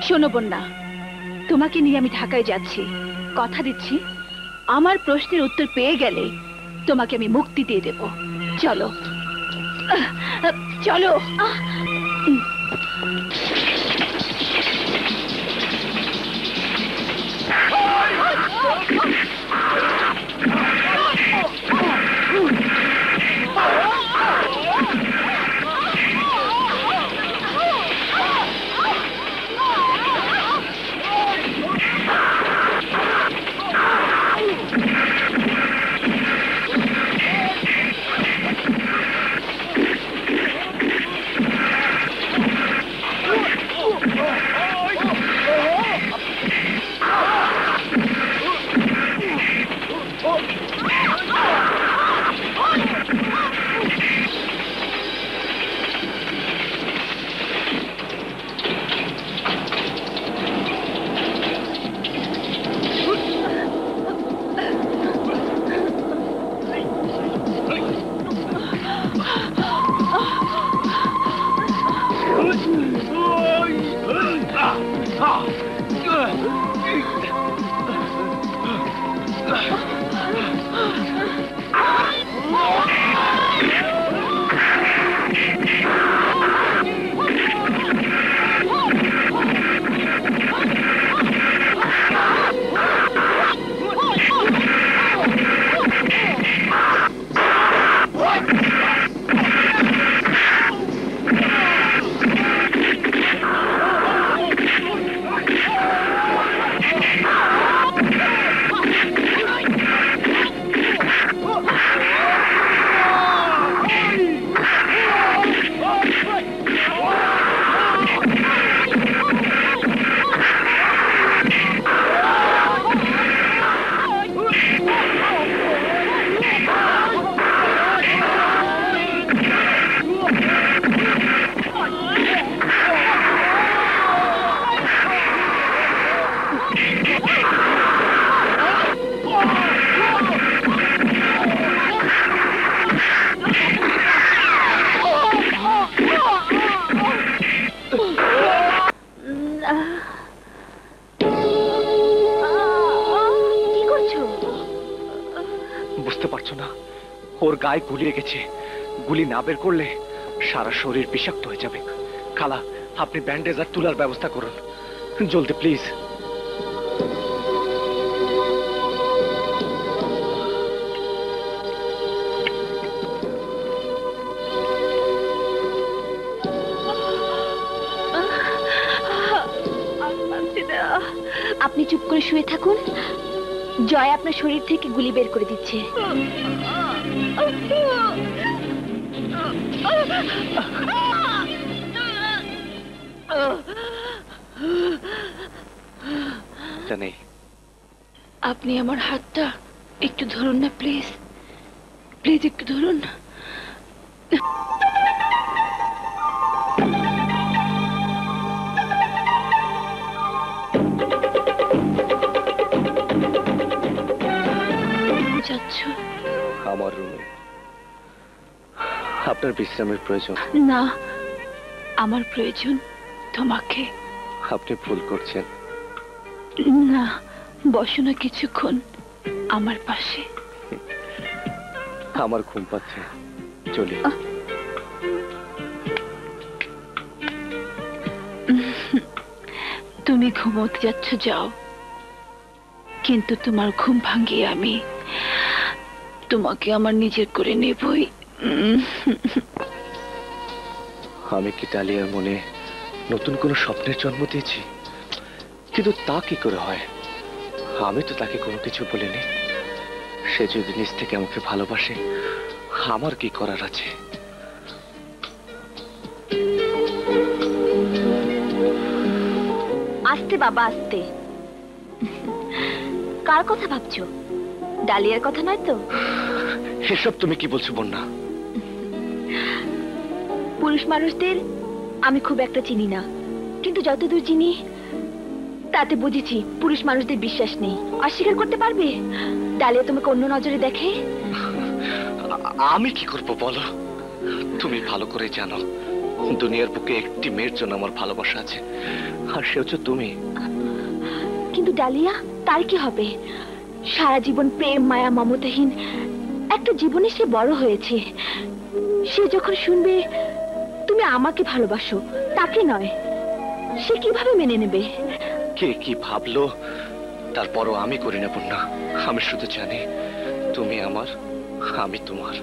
শোনো বন্যা, তোমাকে নিয়ে আমি ঢাকায় যাচ্ছি। কথা দিচ্ছি, আমার প্রশ্নের উত্তর পেয়ে গেলে তোমাকে আমি মুক্তি দিয়ে দেব। চলো চলো। গায়ে গুলি লেগেছে। গুলি না বের করলে সারা শরীর বিষাক্ত হয়ে যাবে। খালা, আপনি ব্যান্ডেজ আর তুলার ব্যবস্থা করুন জলদি প্লিজ। আপনি চুপ করে শুয়ে থাকুন, জয় আপনার শরীর থেকে গুলি বের করে দিচ্ছে। আপনি আমার হাতটা একটু ধরুন না প্লিজ, প্লিজ একটু ধরুন। যাচ্ছ? আমার রুমে। আপনার বিশ্রামের প্রয়োজন? না, আমার প্রয়োজন তোমাকে। আপনি ভুল করছেন। না, বসো না কিছুক্ষণ আমার পাশে। আমার ঘুম পাচ্ছে, চলি। তুমি ঘুমোতে যাচ্ছ, যাও, কিন্তু তোমার ঘুম ভাঙিয়ে আমি তোমাকে আমার নিজের করে নেবই। আমি কি ডালিয়ার মনে নতুন কোন স্বপ্নের জন্ম দিয়েছি? কিন্তু তা কি করে হয়? আমি তো তাকে কোনো কিছু বলিনি। সে যদি নিজ থেকে আমাকে ভালোবাসে, আমার কি করার আছে? আস্তে বাবা, আস্তে। কার কথা ভাবছো? ডালিয়ার কথা নয় তো? এসব তুমি কি বলছো বন্যা? পুরুষ মানুষদের আমি খুব একটা চিনি না, কিন্তু যতদূর চিনি তাতে বুঝেছি পুরুষ মানুষদের বিশ্বাস নেই। অস্বীকার করতে পারবে ডালিয়া তোমাকে অন্য নজরে দেখে? আমি কি করব বলো? তুমি ভালো করে জানো দুনিয়ার বুকে একটি মেয়ের জন্য আমার ভালোবাসা আছে, আর সে হচ্ছে তুমি। কিন্তু ডালিয়া, তার কি হবে? সারা জীবন প্রেম মায়া মমতাহীন একটা জীবনে সে বড় হয়েছে। সে যখন শুনবে তুমি আমাকে ভালোবাসো, তাকে নয়, সে কিভাবে মেনে নেবে? কে কি ভাবলো তারপরও আমি করি না পূর্ণা। আমি শুধু জানি তুমি আমার, আমি তোমার।